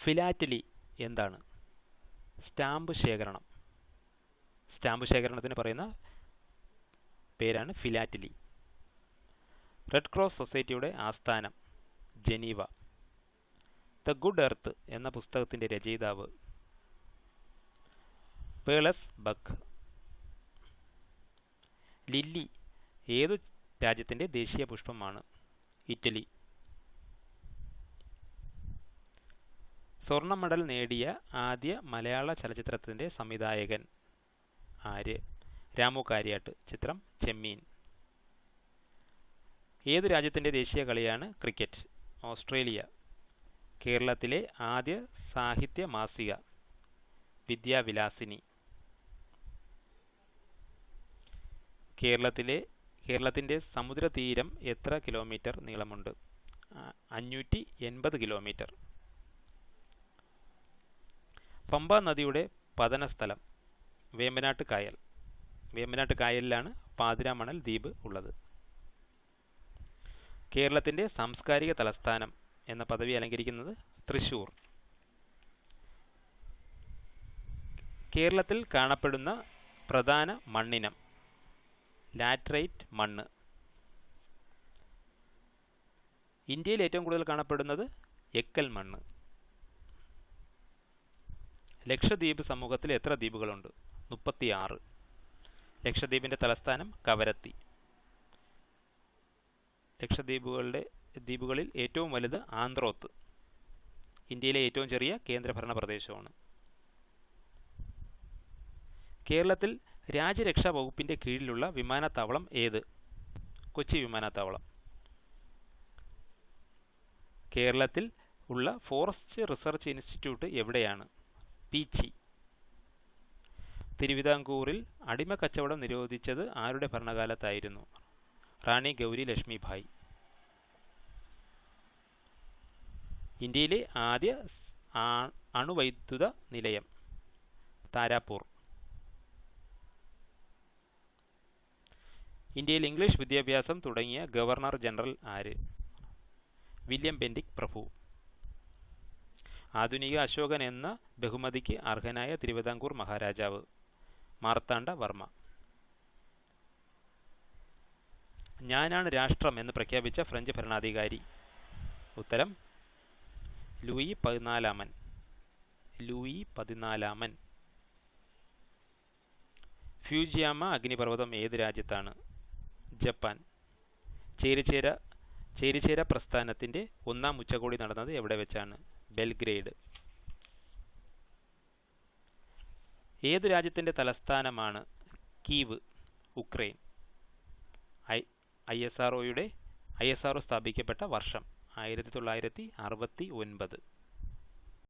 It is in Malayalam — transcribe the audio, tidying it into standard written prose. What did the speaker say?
ഫിലാറ്റലി എന്താണ്? സ്റ്റാമ്പ് ശേഖരണം. സ്റ്റാമ്പ് ശേഖരണത്തിന് പറയുന്ന പേരാണ് ഫിലാറ്റലി. റെഡ് ക്രോസ് സൊസൈറ്റിയുടെ ആസ്ഥാനം ജനീവ. ദ ഗുഡ് എർത്ത് എന്ന പുസ്തകത്തിൻ്റെ രചയിതാവ് പേളസ് ബക്ക്. ലില്ലി ഏതു രാജ്യത്തിൻ്റെ ദേശീയ പുഷ്പമാണ്? ഇറ്റലി. സ്വർണ്ണ മെഡൽ നേടിയ ആദ്യ മലയാള ചലച്ചിത്രത്തിൻ്റെ സംവിധായകൻ ആര്? രാമു കാര്യാട്ട്. ചിത്രം ചെമ്മീൻ. ഏതു രാജ്യത്തിൻ്റെ ദേശീയ കളിയാണ് ക്രിക്കറ്റ്? ഓസ്ട്രേലിയ. കേരളത്തിലെ ആദ്യ സാഹിത്യ മാസിക വിദ്യാവിലാസിനി. കേരളത്തിൻ്റെ സമുദ്രതീരം എത്ര കിലോമീറ്റർ നീളമുണ്ട്? 580 കിലോമീറ്റർ. പമ്പ നദിയുടെ പതനസ്ഥലം വേമ്പനാട്ട് കായൽ. വേമ്പനാട്ട് കായലിലാണ് പാതിരാമണൽ ദ്വീപ് ഉള്ളത്. കേരളത്തിൻ്റെ സാംസ്കാരിക തലസ്ഥാനം എന്ന പദവി അലങ്കരിക്കുന്നത് തൃശ്ശൂർ. കേരളത്തിൽ കാണപ്പെടുന്ന പ്രധാന മണ്ണിനം ലാറ്ററൈറ്റ് മണ്ണ്. ഇന്ത്യയിൽ ഏറ്റവും കൂടുതൽ കാണപ്പെടുന്നത് എക്കൽ മണ്ണ്. ലക്ഷദ്വീപ് സമൂഹത്തിൽ എത്ര ദ്വീപുകളുണ്ട്? 36. ലക്ഷദ്വീപിൻ്റെ തലസ്ഥാനം കവരത്തി. ദ്വീപുകളിൽ ഏറ്റവും വലുത് ആന്ത്രോത്ത്. ഇന്ത്യയിലെ ഏറ്റവും ചെറിയ കേന്ദ്രഭരണ പ്രദേശമാണ്. കേരളത്തിൽ രാജ്യരക്ഷാ വകുപ്പിൻ്റെ കീഴിലുള്ള വിമാനത്താവളം ഏത്? കൊച്ചി വിമാനത്താവളം. കേരളത്തിൽ ഉള്ള ഫോറസ്റ്റ് റിസർച്ച് ഇൻസ്റ്റിറ്റ്യൂട്ട് എവിടെയാണ്? പീച്ചി. തിരുവിതാംകൂറിൽ അടിമക്കച്ചവടം നിരോധിച്ചത് ആരുടെ ഭരണകാലത്തായിരുന്നു? റാണി ഗൗരി ലക്ഷ്മിഭായ്. ഇന്ത്യയിലെ ആദ്യ അണുവൈദ്യുത നിലയം താരാപൂർ. ഇന്ത്യയിൽ ഇംഗ്ലീഷ് വിദ്യാഭ്യാസം തുടങ്ങിയ ഗവർണർ ജനറൽ ആര്? വില്യം ബെന്റിക് പ്രഭു. ആധുനിക അശോകൻ എന്ന ബഹുമതിക്ക് അർഹനായ തിരുവിതാംകൂർ മഹാരാജാവ് മാർത്താണ്ഡ വർമ്മ. ഞാനാണ് രാഷ്ട്രം എന്ന് പ്രഖ്യാപിച്ച ഫ്രഞ്ച് ഭരണാധികാരി? ഉത്തരം ലൂയി 14. ലൂയി 14. ഫ്യൂജിയാമ അഗ്നിപർവ്വതം ഏത് രാജ്യത്താണ്? ജപ്പാൻ. ചേരിചേര പ്രസ്ഥാനത്തിൻ്റെ ഒന്നാം ഉച്ചകോടി നടന്നത് എവിടെ വെച്ചാണ്? ബെൽഗ്രേഡ്. ഏതു രാജ്യത്തിൻ്റെ തലസ്ഥാനമാണ് കീവ്? ഉക്രൈൻ. ISRO സ്ഥാപിക്കപ്പെട്ട വർഷം 1969.